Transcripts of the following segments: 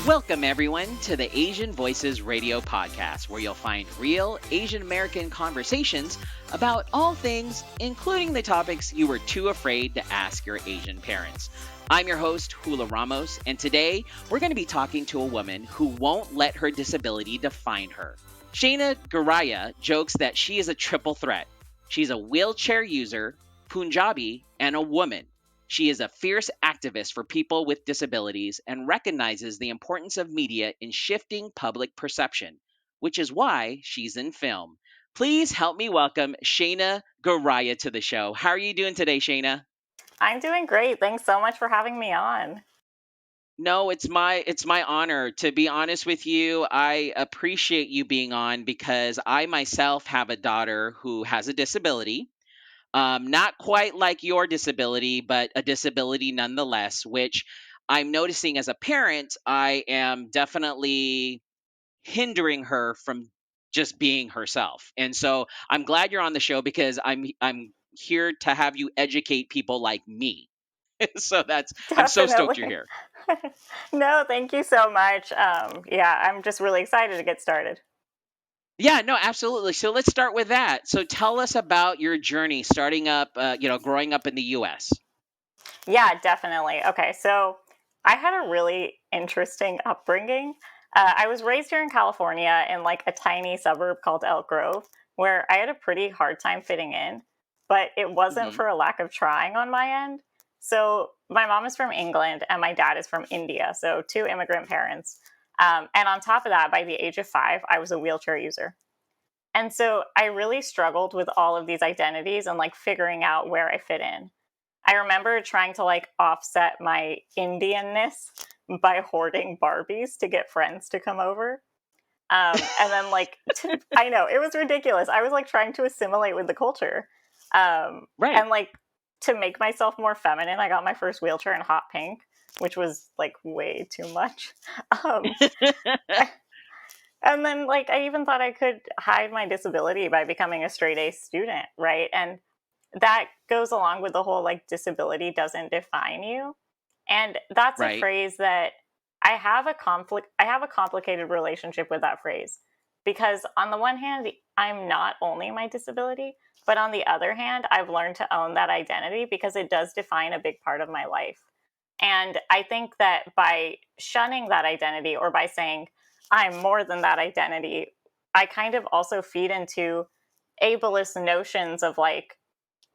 Welcome, everyone, to the Asian Voices Radio podcast, where you'll find real Asian American conversations about all things, including the topics you were too afraid to ask your Asian parents. I'm your host, Hula Ramos, and today we're going to be talking to a woman who won't let her disability define her. Shaina Garaya jokes that she is a triple threat. She's a wheelchair user, Punjabi, and a woman. She is a fierce activist for people with disabilities and recognizes the importance of media in shifting public perception, which is why she's in film. Please help me welcome Shaina Garaya to the show. How are you doing today, Shaina? I'm doing great. Thanks so much for having me on. No, it's my honor. To be honest with you, I appreciate you being on because I myself have a daughter who has a disability. Not quite like your disability, but a disability nonetheless, which I'm noticing as a parent, I am definitely hindering her from just being herself. And so I'm glad you're on the show because I'm here to have you educate people like me. So I'm so stoked you're Definitely. here. No, thank you so much. Yeah, I'm just really excited to get started. Yeah, no, absolutely. So let's start with that. So tell us about your journey starting up, growing up in the US. Yeah, definitely. Okay, so I had a really interesting upbringing. I was raised here in California in like a tiny suburb called Elk Grove, where I had a pretty hard time fitting in, but it wasn't Hmm. for a lack of trying on my end. So my mom is from England and my dad is from India, so two immigrant parents. And on top of that, by the age of 5, I was a wheelchair user. And so I really struggled with all of these identities and like figuring out where I fit in. I remember trying to like offset my Indianness by hoarding Barbies to get friends to come over. And then I know it was ridiculous. I was like trying to assimilate with the culture. Right. And like to make myself more feminine, I got my first wheelchair in hot pink, which was like way too much. Um, and then like I even thought I could hide my disability by becoming a straight A student, right? And that goes along with the whole like disability doesn't define you. And that's a Right. phrase that I have a complicated relationship with that phrase because on the one hand I'm not only my disability, but on the other hand I've learned to own that identity because it does define a big part of my life. And I think that by shunning that identity or by saying I'm more than that identity, I kind of also feed into ableist notions of like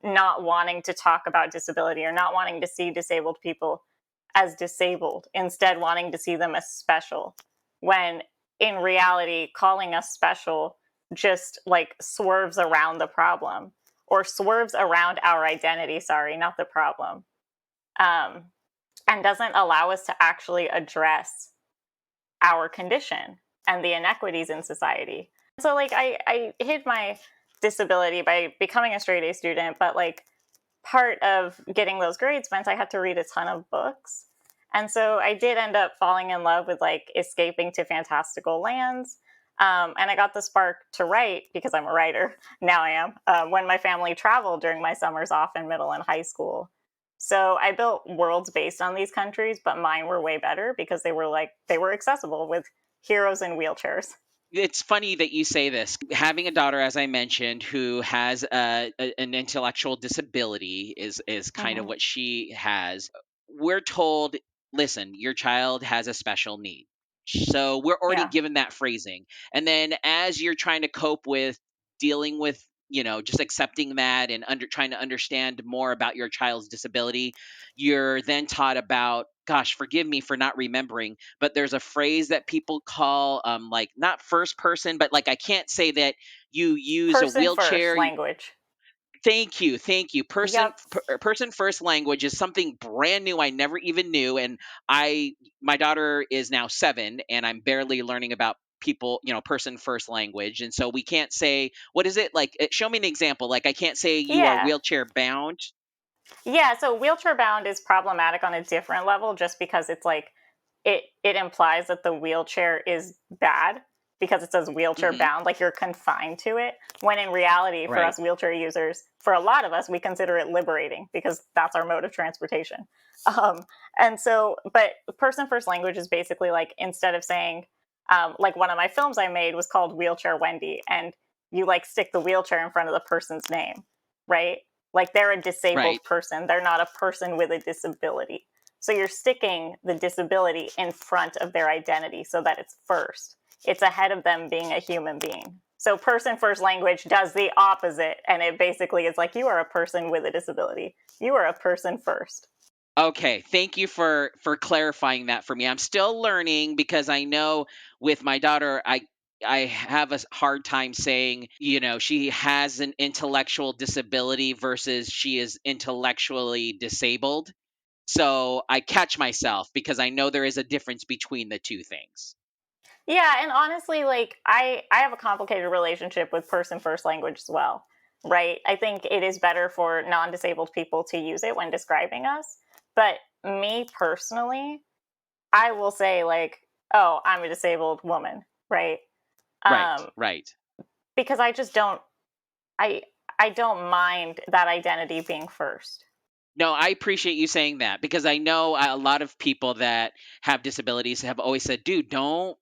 not wanting to talk about disability or not wanting to see disabled people as disabled, instead wanting to see them as special. When in reality, calling us special just like swerves around the problem or swerves around our identity, sorry, not the problem, um, and doesn't allow us to actually address our condition and the inequities in society. So like I hid my disability by becoming a straight A student, but like part of getting those grades meant I had to read a ton of books. And so I did end up falling in love with like escaping to fantastical lands. And I got the spark to write because I'm a writer. Now I am. When my family traveled during my summers off in middle and high school. So I built worlds based on these countries, but mine were way better because they were accessible with heroes in wheelchairs. It's funny that you say this. Having a daughter, as I mentioned, who has an intellectual disability is kind of Hmm. what she has. We're told, listen, your child has a special need. So we're already Yeah. given that phrasing. And then as you're trying to cope with dealing with, just accepting that and trying to understand more about your child's disability, you're then taught about, gosh, forgive me for not remembering, but there's a phrase that people call like not first person, but like I can't say that you use a Person first wheelchair. language. Thank you. Yep. Person first language is something brand new I never even knew, and my daughter is now 7, and I'm barely learning about people, person first language, and so we can't say what is it like. Show me an example. Like I can't say you are Yeah. wheelchair bound. Yeah, so wheelchair bound is problematic on a different level just because it's like it implies that the wheelchair is bad. because it says wheelchair Hmm. bound, like you're confined to it. When in reality, for Right. us wheelchair users, for a lot of us, we consider it liberating because that's our mode of transportation. Um, and so, but person first language is basically like, instead of saying, like one of my films I made was called Wheelchair Wendy, and you like stick the wheelchair in front of the person's name, right? Like they're a disabled Right. person, they're not a person with a disability. So you're sticking the disability in front of their identity so that it's first. It's ahead of them being a human being. So person first language does the opposite, and it basically is like, you are a person with a disability. You are a person first. Okay, thank you for clarifying that for me. I'm still learning because I know with my daughter, I have a hard time saying, she has an intellectual disability versus she is intellectually disabled. So I catch myself because I know there is a difference between the two things. Yeah, and honestly, like I have a complicated relationship with person first language as well, right? I think it is better for non-disabled people to use it when describing us, but me personally, I will say like, "Oh, I'm a disabled woman," right? Right, Um, right. because I I don't mind that identity being first. No, I appreciate you saying that because I know a lot of people that have disabilities have always said, "Dude, don't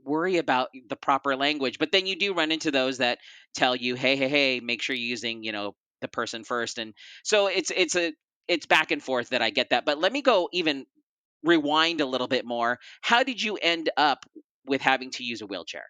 worry about the proper language." But then you do run into those that tell you, "Hey, hey, hey, make sure you're using, the person first." And so it's back and forth that I get that. But let me go even rewind a little bit more. How did you end up with having to use a wheelchair?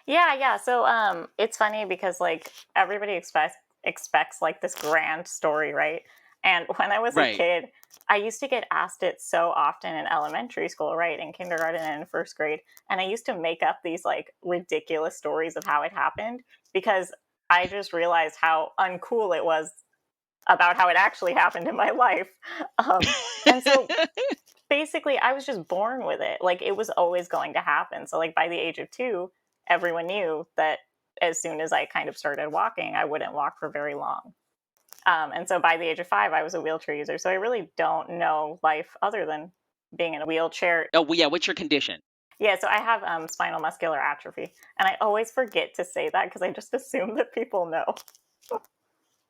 Yeah, yeah. So it's funny because like everybody expects like this grand story, right? And when I was a Right. kid, I used to get asked it so often in elementary school, right? In kindergarten and in first grade. And I used to make up these like ridiculous stories of how it happened because I just realized how uncool it was about how it actually happened in my life. Um, and so basically I was just born with it. Like it was always going to happen. So like by the age of 2, everyone knew that as soon as I kind of started walking, I wouldn't walk for very long. And so by the age of 5, I was a wheelchair user. So I really don't know life other than being in a wheelchair. Oh, well, yeah. What's your condition? Yeah, so I have spinal muscular atrophy, and I always forget to say that because I just assume that people know.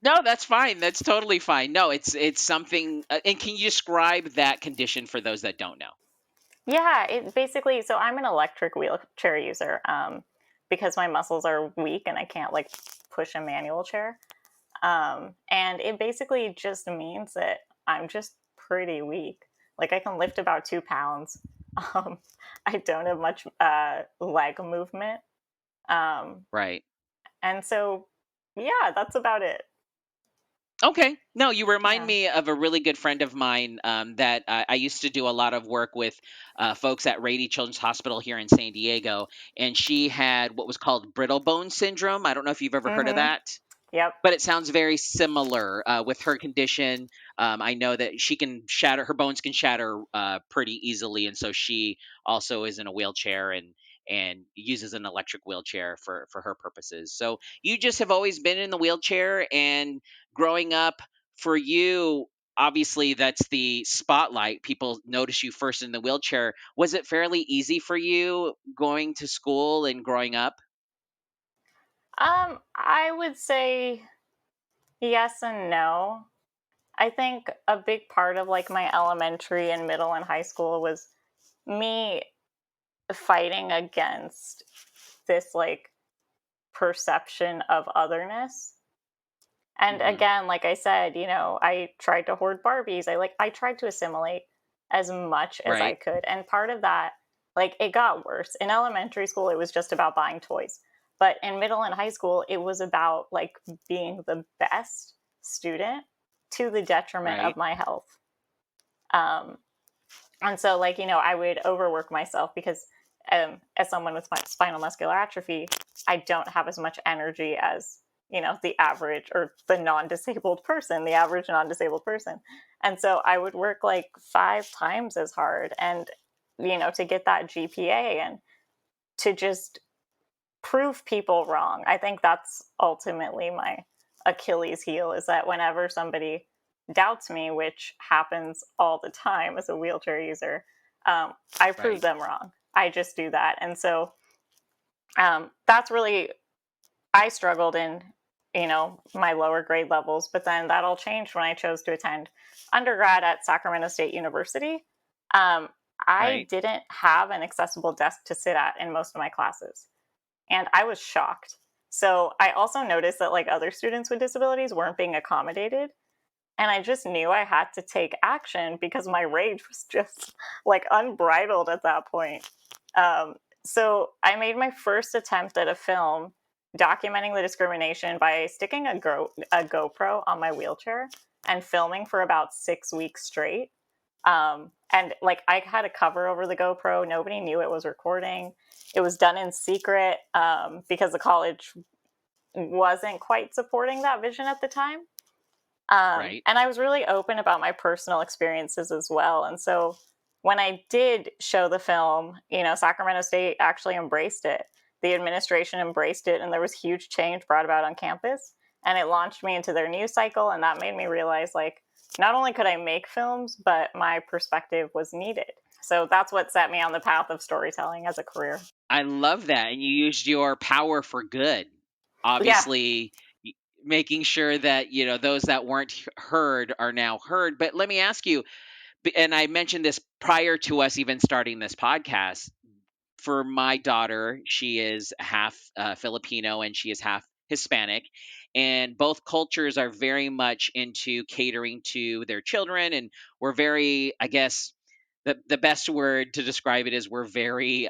No, that's fine. That's totally fine. No, it's something. And can you describe that condition for those that don't know? Yeah, it basically. So I'm an electric wheelchair user because my muscles are weak and I can't like push a manual chair. And it basically just means that I'm just pretty weak. Like I can lift about 2 pounds. Um, I don't have much leg movement. Um, Right. and so, yeah, that's about it. Okay. No, you remind Yeah. me of a really good friend of mine that I used to do a lot of work with folks at Rady Children's Hospital here in San Diego, and she had what was called brittle bone syndrome. I don't know if you've ever heard of Mm-hmm. that. Yep. But it sounds very similar with her condition. I know that she can shatter, her bones can shatter pretty easily, and so she also is in a wheelchair and uses an electric wheelchair for her purposes. So you just have always been in the wheelchair, and growing up for you. Obviously, that's the spotlight. People notice you first in the wheelchair. Was it fairly easy for you going to school and growing up? I would say yes and no. I think a big part of like my elementary and middle and high school was me fighting against this like perception of otherness. And Hmm. again, like I said, I tried to hoard Barbies. I tried to assimilate as much as I Right. could. And part of that, like it got worse. In elementary school, it was just about buying toys. But in middle and high school, it was about like being the best student to the detriment of Right. my health. Um, and so, like, I would overwork myself because as someone with spinal muscular atrophy, I don't have as much energy as, the average or the non disabled person, the average non disabled person. And so I would work like 5 times as hard and, to get that GPA and to just prove people wrong. I think that's ultimately my Achilles heel is that whenever somebody doubts me, which happens all the time as a wheelchair user, I prove Right. them wrong. I just do that. And so That's really, I struggled in, my lower grade levels, but then that all changed when I chose to attend undergrad at Sacramento State University. Um, I Right. didn't have an accessible desk to sit at in most of my classes, and I was shocked. So I also noticed that like other students with disabilities weren't being accommodated, and I just knew I had to take action because my rage was just like unbridled at that point. Um, so I made my first attempt at a film documenting the discrimination by sticking a GoPro on my wheelchair and filming for about 6 weeks straight. And like I had a cover over the GoPro. Nobody knew it was recording. It was done in secret because the college wasn't quite supporting that vision at the time. Right. And I was really open about my personal experiences as well. And so when I did show the film, Sacramento State actually embraced it. The administration embraced it, and there was huge change brought about on campus. And it launched me into their news cycle. And that made me realize like, not only could I make films, but my perspective was needed. So that's what set me on the path of storytelling as a career. I love that, and you used your power for good. Yeah. Obviously, making sure that those that weren't heard are now heard. But let me ask you, and I mentioned this prior to us even starting this podcast. For my daughter, she is half Filipino and she is half Hispanic, and both cultures are very much into catering to their children, and we're very, I guess, the best word to describe it is we're very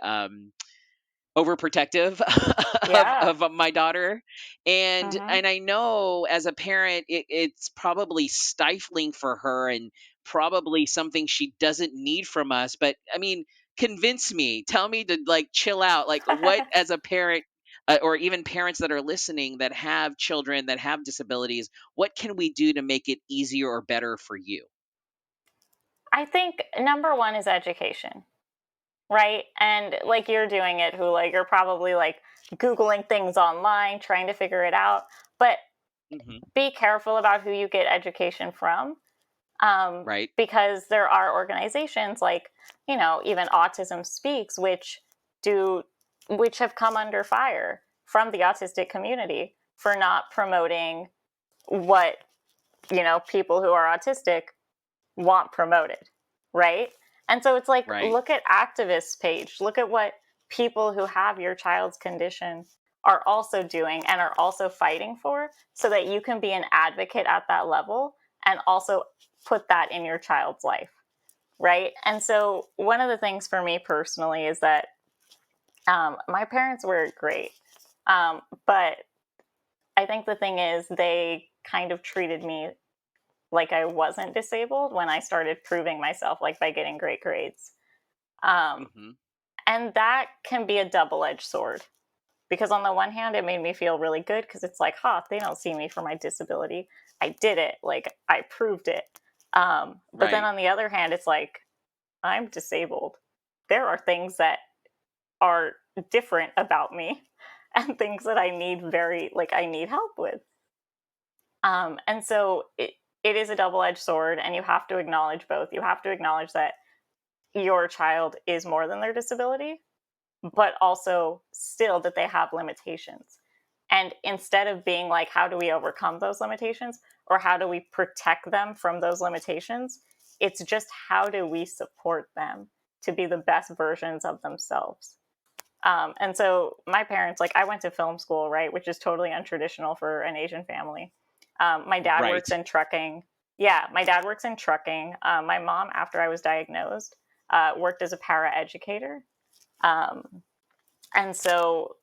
overprotective Yeah. of my daughter, and Hmm. and I know as a parent it's probably stifling for her and probably something she doesn't need from us. But I mean, convince me, tell me to like chill out. Like, what as a parent, or even parents that are listening that have children that have disabilities, what can we do to make it easier or better for you? I think number one is education. Right? And like you're doing it, who like you're probably like Googling things online, trying to figure it out. But Hmm. be careful about who you get education from. Um, Right. because there are organizations like, even Autism Speaks, do which have come under fire from the autistic community for not promoting what, people who are autistic want promoted, right? And so it's like, Right. look at activists page, look at what people who have your child's condition are also doing and are also fighting for, so that you can be an advocate at that level and also put that in your child's life, right? And so one of the things for me personally is that my parents were great, but I think the thing is they kind of treated me like I wasn't disabled when I started proving myself, like by getting great grades. Um, Hmm. and that can be a double edged sword, because on the one hand, it made me feel really good because it's like, they don't see me for my disability. I did it. Like, I proved it. But then Right. on the other hand, it's like, I'm disabled. There are things that are different about me and things that I need I need help with. And so it is a double edged sword, and you have to acknowledge both. You have to acknowledge that your child is more than their disability, but also still that they have limitations. And instead of being like, how do we overcome those limitations or how do we protect them from those limitations? It's just how do we support them to be the best versions of themselves? And so my parents, like, I went to film school, right, which is totally untraditional for an Asian family. My dad works Right. in trucking. Yeah, my dad works in trucking. My mom, after I was diagnosed, worked as a para educator. Um, and so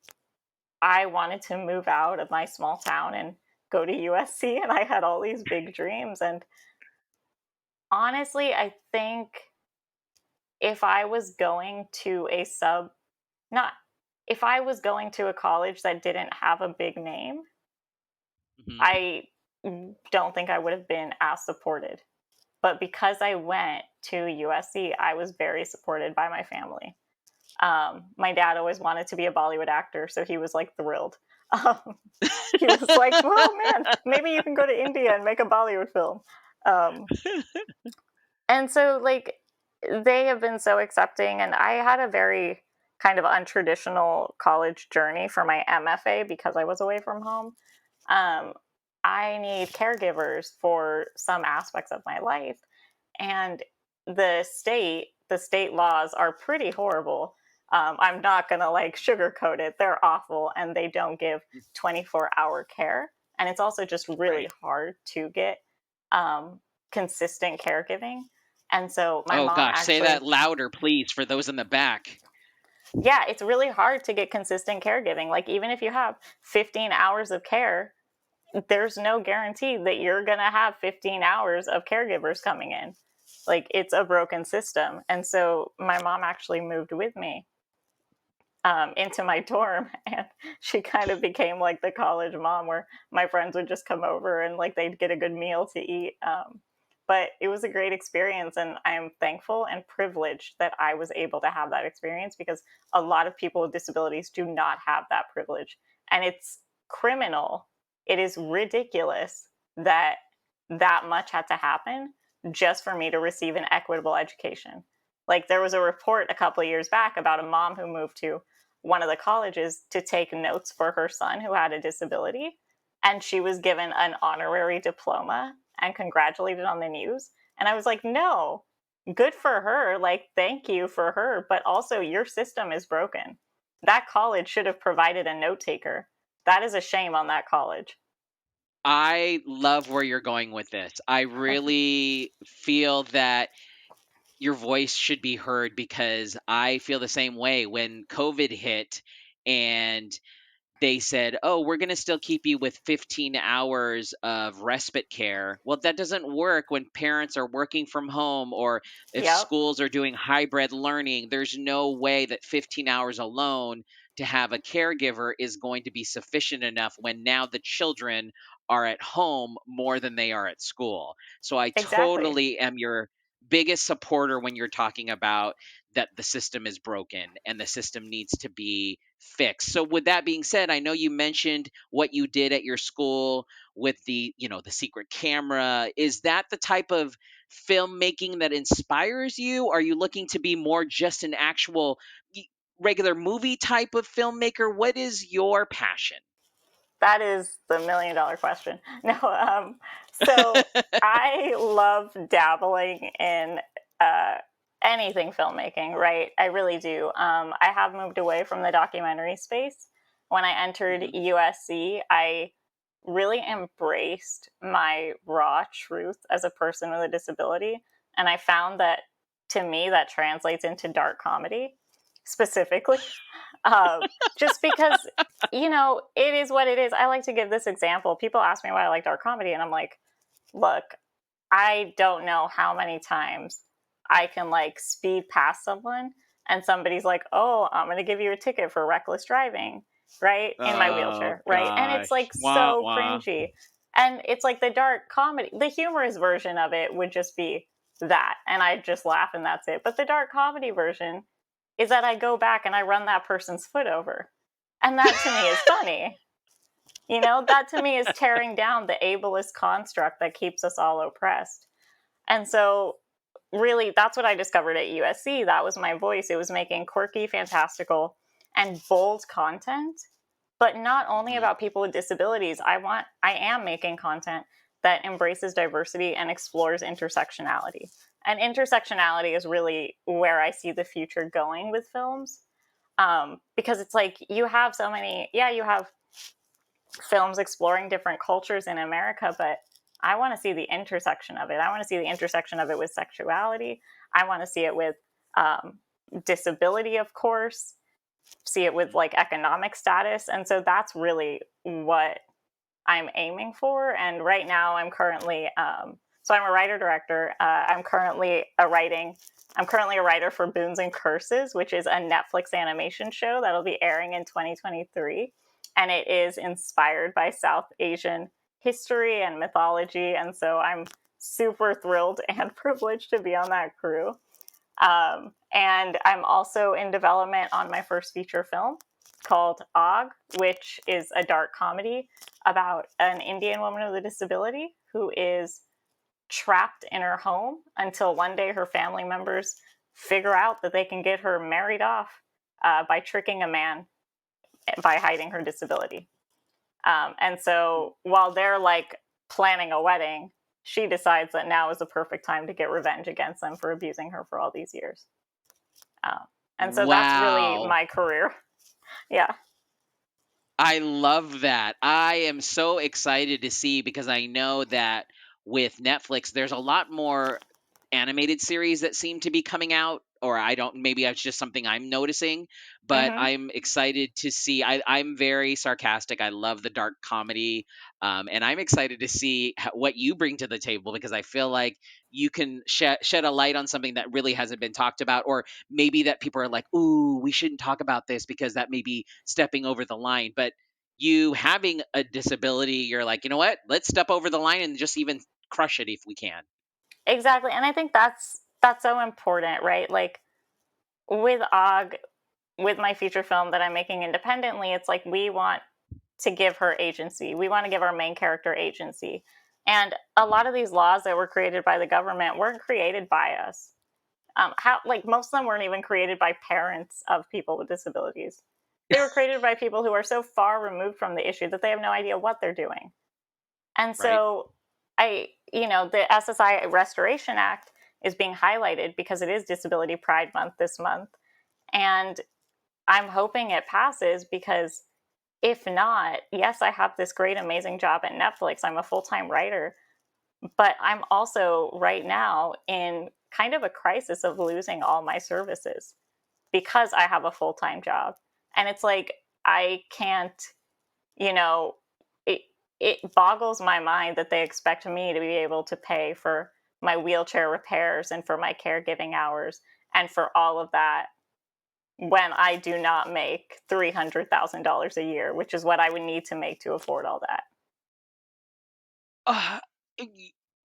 I wanted to move out of my small town and go to USC, and I had all these big dreams. And honestly, I think if I was going to a sub, not if I was going to a college that didn't have a big name, Hmm. I don't think I would have been as supported. But because I went to USC, I was very supported by my family. My dad always wanted to be a Bollywood actor, so he was like thrilled. Um, he was like, "Well, man, maybe you can go to India and make a Bollywood film." Um, and so, like, they have been so accepting, and I had a very kind of untraditional college journey for my MFA because I was away from home. Um, I need caregivers for some aspects of my life, and the state laws are pretty horrible. I'm not gonna like sugarcoat it; they're awful, and they don't give 24-hour care, and it's also just really Right. hard to get um, consistent caregiving. And so my Oh mom gosh, say that actually, louder, please, for those in the back. yeah, it's really hard to get consistent caregiving. Like, even if you have 15 hours of care, there's no guarantee that you're going to have 15 hours of caregivers coming in. Like, it's a broken system. And so my mom actually moved with me into my dorm, and she kind of became like the college mom where my friends would just come over and like they'd get a good meal to eat. But it was a great experience, and I am thankful and privileged that I was able to have that experience, because a lot of people with disabilities do not have that privilege. And it's criminal, it is ridiculous that that much had to happen just for me to receive an equitable education. Like, there was a report a couple of years back about a mom who moved to one of the colleges to take notes for her son who had a disability. And she was given an honorary diploma and congratulated on the news. And I was like, no, good for her. Like, thank you for her. But also, your system is broken. That college should have provided a note taker. That is a shame on that college. I love where you're going with this. I really feel that your voice should be heard because I feel the same way when COVID hit and they said, "Oh, we're going to still keep you with 15 hours of respite care." Well, that doesn't work when parents are working from home or if Yep, schools are doing hybrid learning. There's no way that 15 hours alone to have a caregiver is going to be sufficient enough when now the children are at home more than they are at school. So I exactly. totally am your biggest supporter when you're talking about that the system is broken and the system needs to be fixed. So with that being said, I know you mentioned what you did at your school with the secret camera. Is that the type of filmmaking that inspires you? Are you looking to be more just an actual y- regular movie type of filmmaker? What is your passion? That is the $1 million question. No, so I love dabbling in uh, anything filmmaking, right? I really do. I have moved away from the documentary space. When I entered Mhm. USC, I really embraced my raw truth as a person with a disability. And I found that, to me, that translates into dark comedy specifically. Uh, just because, it is what it is. I like to give this example. People ask me why I like dark comedy, and I'm like, look, I don't know how many times I can like speed past someone and somebody's like, oh, I'm going to give you a ticket for reckless driving, right? In my Oh wheelchair, right? And it's gosh. like Wah so wah. cringy. And it's like the dark comedy, the humorous version of it would just be that. And I just laugh and that's it. But the dark comedy version is that I go back and I run that person's foot over. And that to me is funny. That to me is tearing down the ableist construct that keeps us all oppressed. And so, really, that's what I discovered at USC. That was my voice. It was making quirky, fantastical, and bold content, but not only Mhm. about people with disabilities. I am making content that embraces diversity and explores intersectionality. And intersectionality is really where I see the future going with films. Because it's like you have so many, yeah, you have films exploring different cultures in America, but I want to see the intersection of it. I want to see the intersection of it with sexuality. I want to see it with um, disability, of course, see it with like economic status. And so that's really what I'm aiming for. And right now, so I'm a writer director. I'm currently a writer for Boons and Curses, which is a Netflix animation show that'll be airing in 2023. And it is inspired by South Asian history and mythology. And so I'm super thrilled and privileged to be on that crew. And I'm also in development on my first feature film called Og, which is a dark comedy about an Indian woman with a disability who is trapped in her home until one day her family members figure out that they can get her married off by tricking a man by hiding her disability. And so while they're like planning a wedding, she decides that now is the perfect time to get revenge against them for abusing her for all these years. And so that's really Wow. my career. Yeah. I love that. I am so excited to see because I know that with Netflix, there's a lot more animated series that seem to be coming out, or I don't, maybe that's just something I'm noticing, but Hmm. I'm excited to see. I'm very sarcastic. I love the dark comedy. And I'm excited to see what you bring to the table because I feel like you can shed a light on something that really hasn't been talked about, or maybe that people are like, ooh, we shouldn't talk about this because that may be stepping over the line. But you having a disability, you're like, you know what? Let's step over the line and just even crush it if we can. Exactly. And I think that's so important, right? Like with Og, with my feature film that I'm making independently, it's like we want to give her agency. We want to give our main character agency. And a lot of these laws that were created by the government weren't created by us. How like most of them weren't even created by parents of people with disabilities. They were created by people who are so far removed from the issue that they have no idea what they're doing. And Right. so the SSI Restoration Act is being highlighted because it is Disability Pride Month this month. And I'm hoping it passes because if not, yes, I have this great, amazing job at Netflix. I'm a full time writer, but I'm also right now in kind of a crisis of losing all my services because I have a full time job. And it's like, I can't, you know, it, it boggles my mind that they expect me to be able to pay for my wheelchair repairs and for my caregiving hours and for all of that when I do not make $300,000 a year, which is what I would need to make to afford all that. Uh,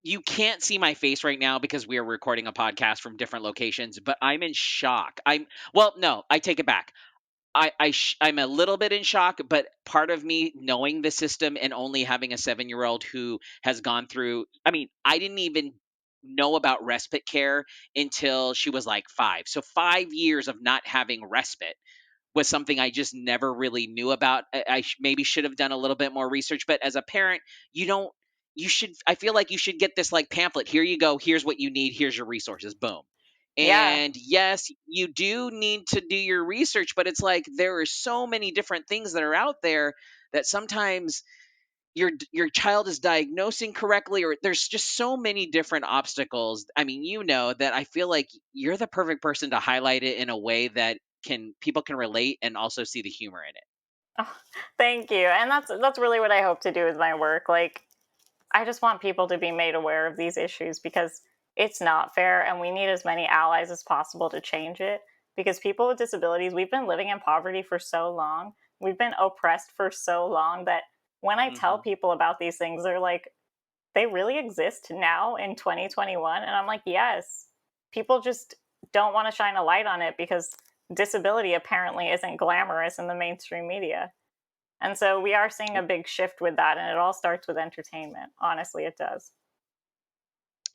you can't see my face right now because we are recording a podcast from different locations, but I'm in shock. Well, no, I take it back. I'm a little bit in shock, but part of me knowing the system and only having a 7-year old who has gone through, I mean, I didn't even know about respite care until she was like 5. So 5 years of not having respite was something I just never really knew about. Maybe should have done a little bit more research, but as a parent, you don't. You should. I feel like you should get this like pamphlet. Here you go. Here's what you need. Here's your resources. Boom. Yeah, And yes, you do need to do your research, but it's like there are so many different things that are out there that sometimes your child is diagnosing correctly, or there's just so many different obstacles. I mean, that I feel like you're the perfect person to highlight it in a way that can people can relate and also see the humor in it. oh, thank you. And that's really what I hope to do with my work. Like I just want people to be made aware of these issues because it's not fair and we need as many allies as possible to change it because people with disabilities, we've been living in poverty for so long. We've been oppressed for so long that when I tell Hmm. people about these things, they're like, they really exist now in 2021? And I'm like, yes. People just don't want to shine a light on it because disability apparently isn't glamorous in the mainstream media. And so we are seeing a big shift with that. And it all starts with entertainment. Honestly, it does.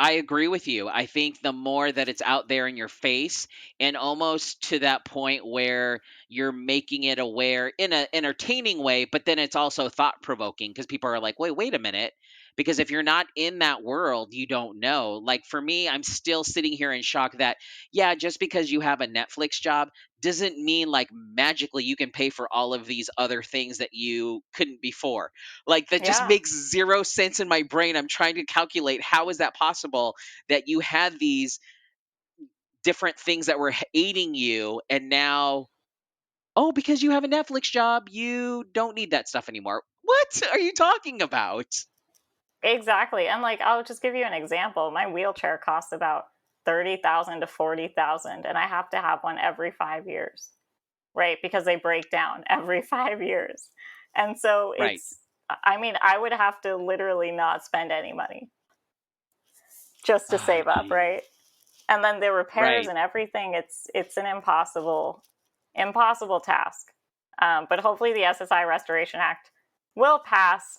I agree with you. I think the more that it's out there in your face and almost to that point where you're making it aware in an entertaining way, but then it's also thought provoking because people are like, wait a minute. Because if you're not in that world, you don't know. Like for me, I'm still sitting here in shock that, yeah, just because you have a Netflix job doesn't mean like magically you can pay for all of these other things that you couldn't before. Like that just Yeah, makes zero sense in my brain. I'm trying to calculate how is that possible that you had these different things that were aiding you and now because you have a Netflix job, you don't need that stuff anymore. What are you talking about? exactly. And like, I'll just give you an example. My wheelchair costs about 30,000 to 40,000, and I have to have one every 5 years, right? Because they break down every 5 years. And so Right. I mean, I would have to literally not spend any money just to Ah, save up, gee. right? And then the repairs Right. and everything, it's an impossible task. But hopefully the SSI Restoration Act will pass.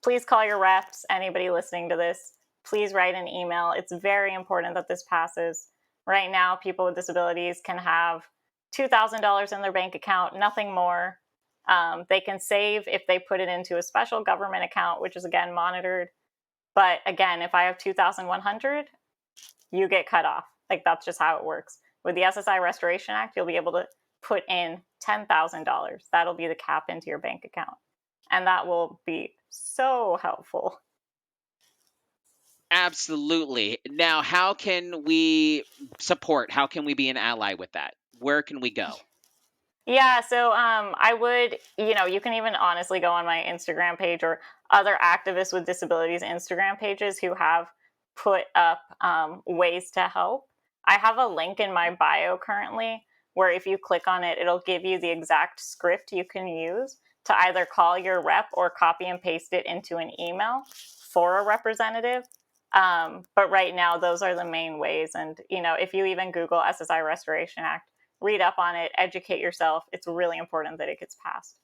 Please call your reps. Anybody listening to this, please write an email. It's very important that this passes. Right now, people with disabilities can have $2,000 in their bank account, nothing more. They can save if they put it into a special government account, which is again monitored. But again, if I have 2,100, you get cut off. Like, that's just how it works. With the SSI Restoration Act, you'll be able to put in $10,000. That'll be the cap into your bank account. And that will be so helpful. Absolutely. Now, how can we support? How can we be an ally with that? Where can we go? Yeah, so I would, you can even honestly go on my Instagram page or other activists with disabilities Instagram pages who have put up ways to help. I have a link in my bio currently where if you click on it, it'll give you the exact script you can use to either call your rep or copy and paste it into an email for a representative. But right now, those are the main ways. And, if you even Google SSI Restoration Act, read up on it, educate yourself. It's really important that it gets passed.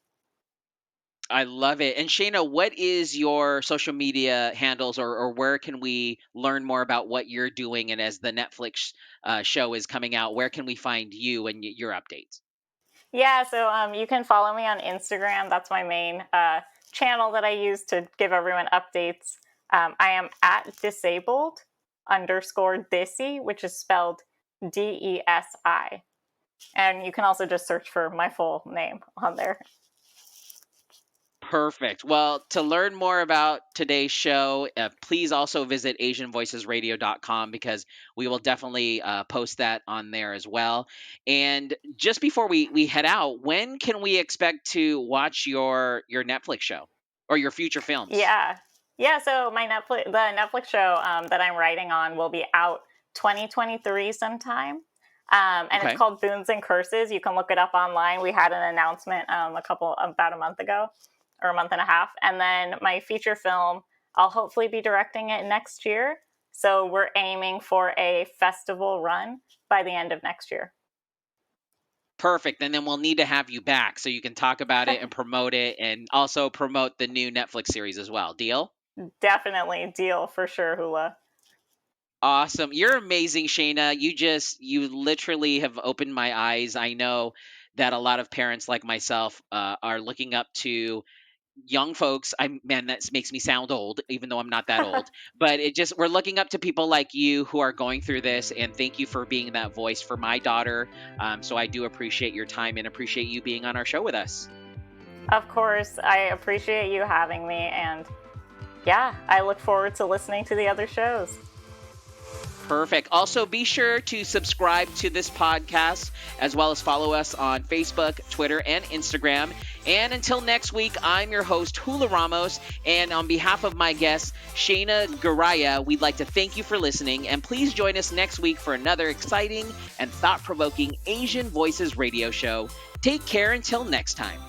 I love it. And Shaina, what is your social media handles, or where can we learn more about what you're doing? And as the Netflix show is coming out, where can we find you and your updates? Yeah, so you can follow me on Instagram. That's my main channel that I use to give everyone updates. I am at disabled_Desi, which is spelled DESI. And you can also just search for my full name on there. Perfect. Well, to learn more about today's show, please also visit AsianVoicesRadio.com because we will definitely post that on there as well. And just before we head out, when can we expect to watch your Netflix show or your future films? Yeah. So the Netflix show that I'm writing on will be out 2023 sometime. And Okay. it's called Boons and Curses. You can look it up online. We had an announcement about a month ago, or a month and a half. And then my feature film, I'll hopefully be directing it next year. So we're aiming for a festival run by the end of next year. Perfect. And then we'll need to have you back so you can talk about it and promote it, and also promote the new Netflix series as well. Deal? Definitely. Deal for sure, Hula. Awesome. You're amazing, Shaina. You literally have opened my eyes. I know that a lot of parents like myself are looking up to young folks. Man, that makes me sound old, even though I'm not that old. But we're looking up to people like you who are going through this. And thank you for being that voice for my daughter. So I do appreciate your time and appreciate you being on our show with us. Of course, I appreciate you having me. And yeah, I look forward to listening to the other shows. Perfect. Also, be sure to subscribe to this podcast, as well as follow us on Facebook, Twitter, and Instagram. And until next week, I'm your host, Hula Ramos. And on behalf of my guest, Shaina Garaya, we'd like to thank you for listening. And please join us next week for another exciting and thought-provoking Asian Voices radio show. Take care until next time.